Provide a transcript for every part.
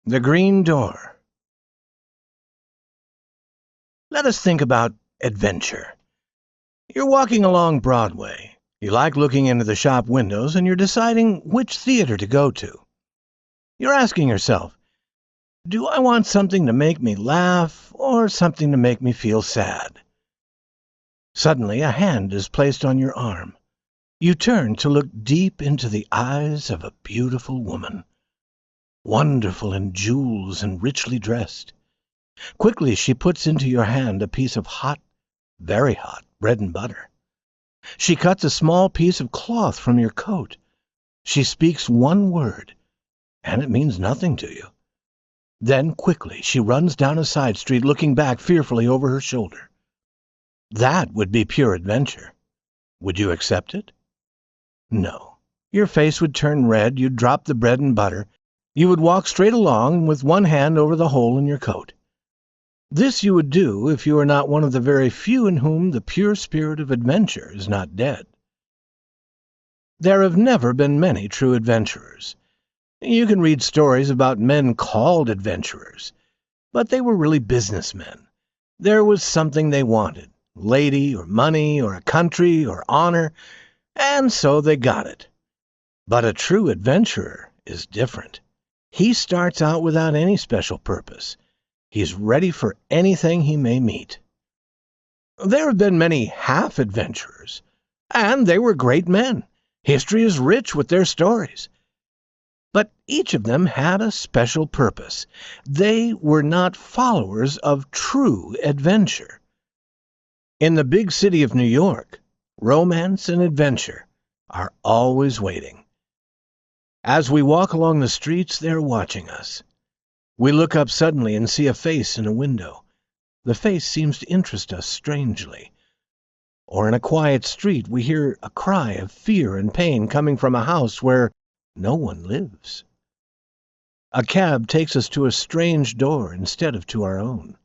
The Green Door. Let us think about adventure. You're walking along Broadway. You like looking into the shop windows, and you're deciding which theater to go to. You're asking yourself, do I want something to make me laugh or something to make me feel sad? Suddenly, a hand is placed on your arm. You turn to look deep into the eyes of a beautiful woman, wonderful in jewels and richly dressed. Quickly, she puts into your hand a piece of hot, very hot, bread and butter. She cuts a small piece of cloth from your coat. She speaks one word, and it means nothing to you. Then, quickly, she runs down a side street, looking back fearfully over her shoulder. That would be pure adventure. Would you accept it? No. Your face would turn red, you'd drop the bread and butter. You would walk straight along with one hand over the hole in your coat. This you would do if you were not one of the very few in whom the pure spirit of adventure is not dead. There have never been many true adventurers. You can read stories about men called adventurers, but they were really businessmen. There was something they wanted, lady or money or a country or honor, and so they got it. But a true adventurer is different. He starts out without any special purpose. He's ready for anything he may meet. There have been many half-adventurers, and they were great men. History is rich with their stories. But each of them had a special purpose. They were not followers of true adventure. In the big city of New York, romance and adventure are always waiting. As we walk along the streets, they're watching us. We look up suddenly and see a face in a window. The face seems to interest us strangely. Or in a quiet street, we hear a cry of fear and pain coming from a house where no one lives. A cab takes us to a strange door instead of to our own.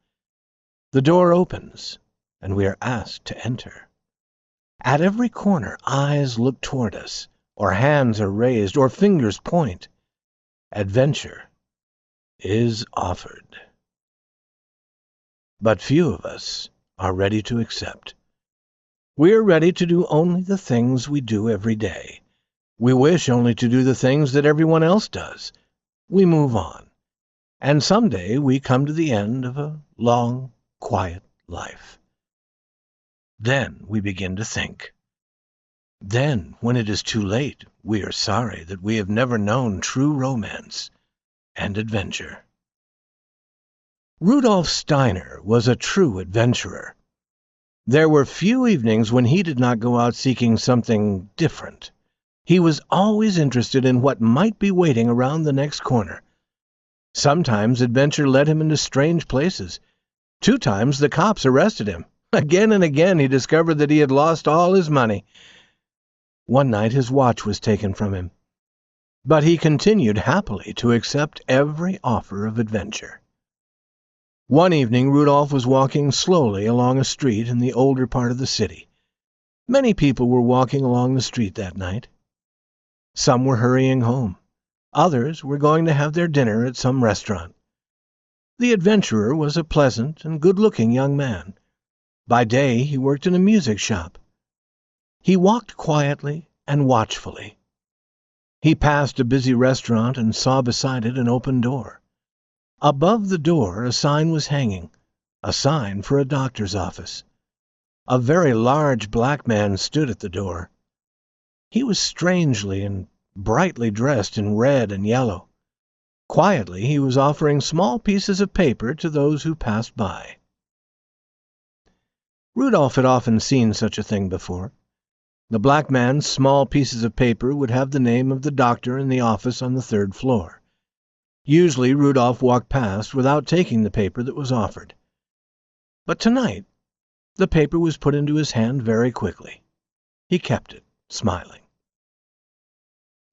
The door opens, and we are asked to enter. At every corner, eyes look toward us, or hands are raised, or fingers point. Adventure is offered. But few of us are ready to accept. We are ready to do only the things we do every day. We wish only to do the things that everyone else does. We move on. And someday we come to the end of a long, quiet life. Then we begin to think. Then, when it is too late, we are sorry that we have never known true romance and adventure. Rudolf Steiner was a true adventurer. There were few evenings when he did not go out seeking something different. He was always interested in what might be waiting around the next corner. Sometimes adventure led him into strange places. 2 times the cops arrested him. Again and again he discovered that he had lost all his money. One night his watch was taken from him. But he continued happily to accept every offer of adventure. One evening Rudolph was walking slowly along a street in the older part of the city. Many people were walking along the street that night. Some were hurrying home. Others were going to have their dinner at some restaurant. The adventurer was a pleasant and good-looking young man. By day he worked in a music shop. He walked quietly and watchfully. He passed a busy restaurant and saw beside it an open door. Above the door a sign was hanging, a sign for a doctor's office. A very large black man stood at the door. He was strangely and brightly dressed in red and yellow. Quietly he was offering small pieces of paper to those who passed by. Rudolph had often seen such a thing before. The black man's small pieces of paper would have the name of the doctor in the office on the 3rd floor. Usually Rudolph walked past without taking the paper that was offered. But tonight the paper was put into his hand very quickly. He kept it, smiling.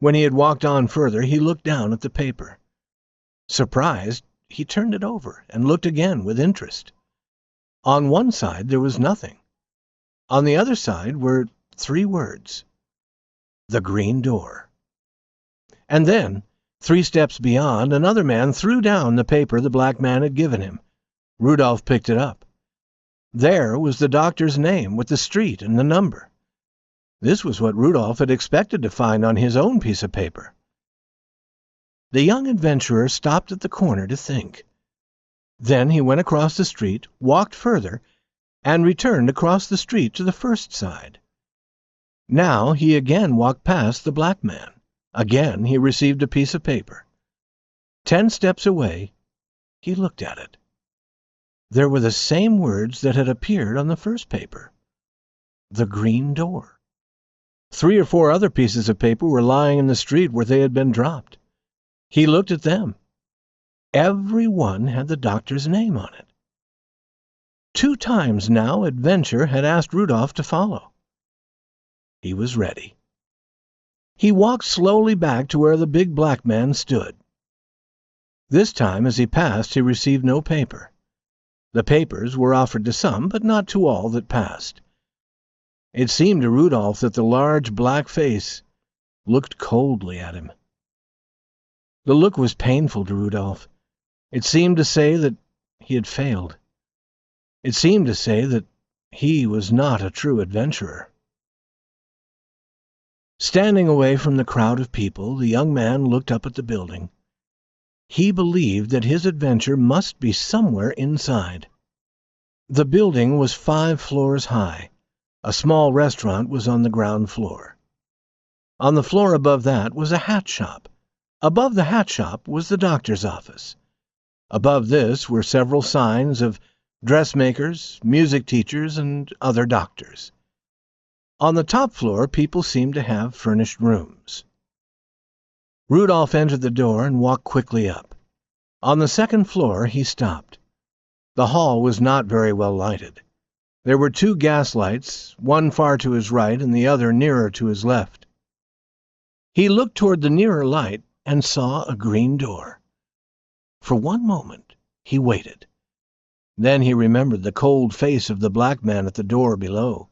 When he had walked on further, he looked down at the paper. Surprised, he turned it over and looked again with interest. On one side there was nothing. On the other side were 3 words: The Green Door. And then, 3 steps beyond, another man threw down the paper the black man had given him. Rudolph picked it up. There was the doctor's name with the street and the number. This was what Rudolph had expected to find on his own piece of paper. The young adventurer stopped at the corner to think. Then he went across the street, walked further, and returned across the street to the first side. Now he again walked past the black man. Again he received a piece of paper. 10 steps away, he looked at it. There were the same words that had appeared on the first paper. The green door. 3 or 4 other pieces of paper were lying in the street where they had been dropped. He looked at them. Every one had the doctor's name on it. 2 times now Adventure had asked Rudolph to follow. He was ready. He walked slowly back to where the big black man stood. This time, as he passed, he received no paper. The papers were offered to some, but not to all that passed. It seemed to Rudolph that the large black face looked coldly at him. The look was painful to Rudolph. It seemed to say that he had failed. It seemed to say that he was not a true adventurer. Standing away from the crowd of people, the young man looked up at the building. He believed that his adventure must be somewhere inside. The building was 5 floors high. A small restaurant was on the ground floor. On the floor above that was a hat shop. Above the hat shop was the doctor's office. Above this were several signs of dressmakers, music teachers, and other doctors. On the top floor, people seemed to have furnished rooms. Rudolph entered the door and walked quickly up. On the second floor, he stopped. The hall was not very well lighted. There were 2 gas lights, one far to his right and the other nearer to his left. He looked toward the nearer light and saw a green door. For one moment, he waited. Then he remembered the cold face of the black man at the door below.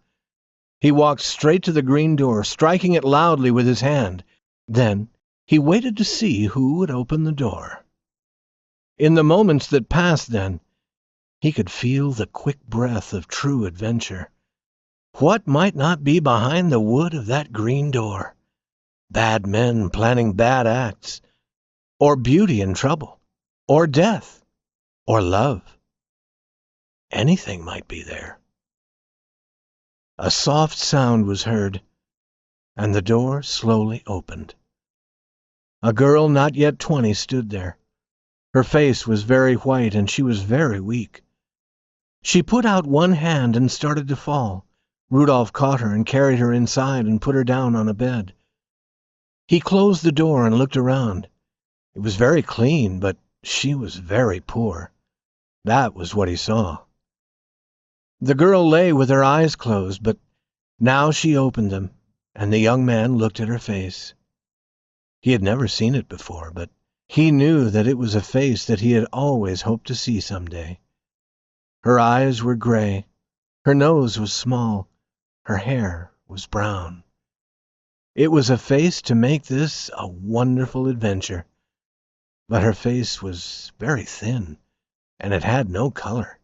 He walked straight to the green door, striking it loudly with his hand. Then he waited to see who would open the door. In the moments that passed then, he could feel the quick breath of true adventure. What might not be behind the wood of that green door? Bad men planning bad acts, or beauty in trouble, or death, or love. Anything might be there. A soft sound was heard, and the door slowly opened. A girl not yet 20 stood there. Her face was very white, and she was very weak. She put out one hand and started to fall. Rudolph caught her and carried her inside and put her down on a bed. He closed the door and looked around. It was very clean, but she was very poor. That was what he saw. The girl lay with her eyes closed, but now she opened them, and the young man looked at her face. He had never seen it before, but he knew that it was a face that he had always hoped to see someday. Her eyes were gray, her nose was small, her hair was brown. It was a face to make this a wonderful adventure, but her face was very thin, and it had no color.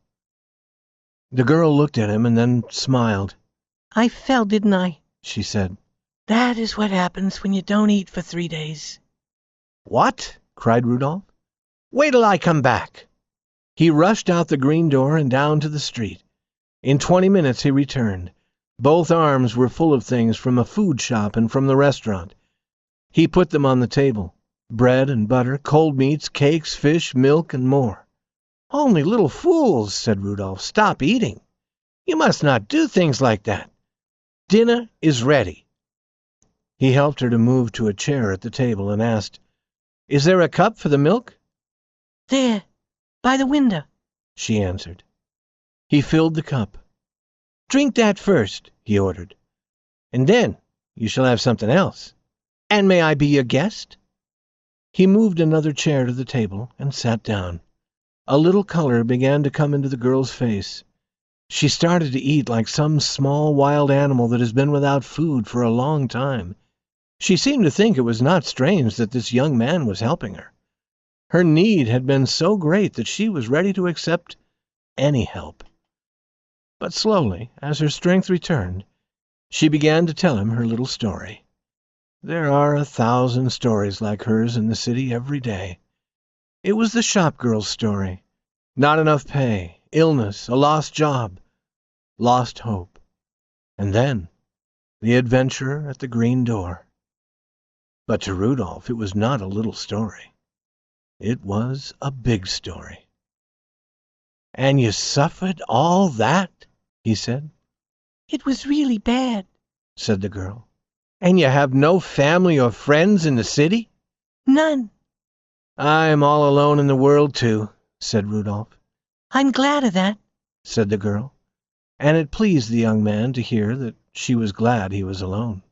The girl looked at him and then smiled. "I fell, didn't I?" she said. "That is what happens when you don't eat for 3 days. "What?" cried Rudolph. "Wait till I come back." He rushed out the green door and down to the street. In 20 minutes he returned. Both arms were full of things from a food shop and from the restaurant. He put them on the table. Bread and butter, cold meats, cakes, fish, milk, and more. "Only little fools," said Rudolph. "Stop eating. You must not do things like that. Dinner is ready." He helped her to move to a chair at the table and asked, "Is there a cup for the milk?" "There, by the window," she answered. He filled the cup. "Drink that first," he ordered, "and then you shall have something else. And may I be your guest?" He moved another chair to the table and sat down. A little color began to come into the girl's face. She started to eat like some small wild animal that has been without food for a long time. She seemed to think it was not strange that this young man was helping her. Her need had been so great that she was ready to accept any help. But slowly, as her strength returned, she began to tell him her little story. There are 1,000 stories like hers in the city every day. It was the shop girl's story. Not enough pay, illness, a lost job, lost hope. And then, the adventurer at the green door. But to Rudolph, it was not a little story. It was a big story. "And you suffered all that?" he said. It was really bad, said the girl. "And you have no family or friends in the city?" none. "I am all alone in the world, too," said Rudolph. I'm glad of that. said the girl, and it pleased the young man to hear that she was glad he was alone.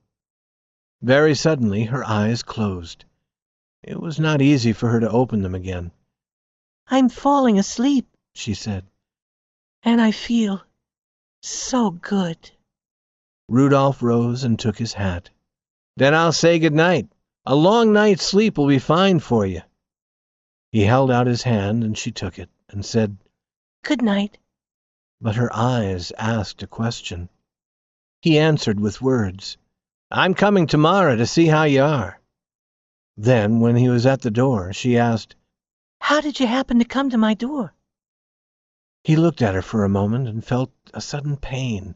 Very suddenly her eyes closed. It was not easy for her to open them again. I'm falling asleep, she said. and I feel so good. Rudolph rose and took his hat. "Then I'll say good night. A long night's sleep will be fine for you." He held out his hand, and she took it and said, Good night. but her eyes asked a question. He answered with words, "I'm coming tomorrow to see how you are." Then, when he was at the door, she asked, How did you happen to come to my door? He looked at her for a moment and felt a sudden pain.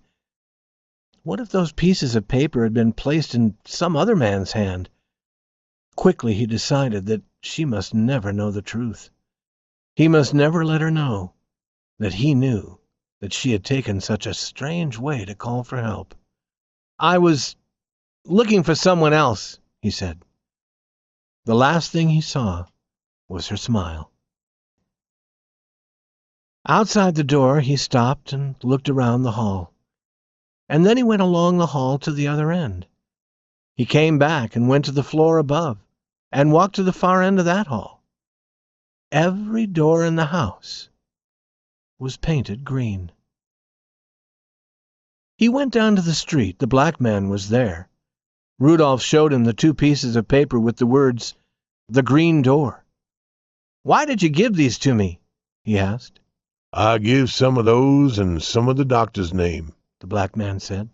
What if those pieces of paper had been placed in some other man's hand? Quickly he decided that she must never know the truth. He must never let her know that he knew that she had taken such a strange way to call for help. "I was looking for someone else," he said. The last thing he saw was her smile. Outside the door he stopped and looked around the hall. And then he went along the hall to the other end. He came back and went to the floor above, and walked to the far end of that hall. Every door in the house was painted green. He went down to the street. The black man was there. Rudolph showed him the 2 pieces of paper with the words, "The Green Door." "Why did you give these to me?" he asked. "I give some of those and some of the doctor's name," the black man said.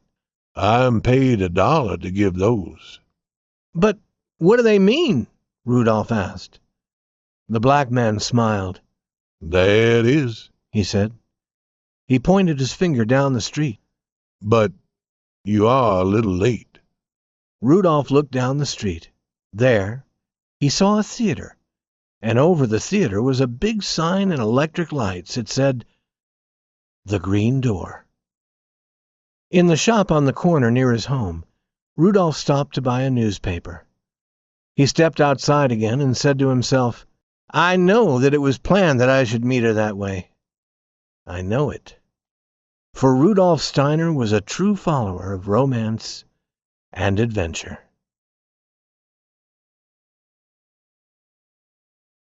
"I'm paid $1 to give those." "But what do they mean?" Rudolph asked. The black man smiled. "There it is," he said. He pointed his finger down the street. "But you are a little late." Rudolph looked down the street. There he saw a theater, and over the theater was a big sign in electric lights. It said, "The Green Door." In the shop on the corner near his home, Rudolph stopped to buy a newspaper. He stepped outside again and said to himself, "I know that it was planned that I should meet her that way. I know it." For Rudolf Steiner was a true follower of romance and adventure.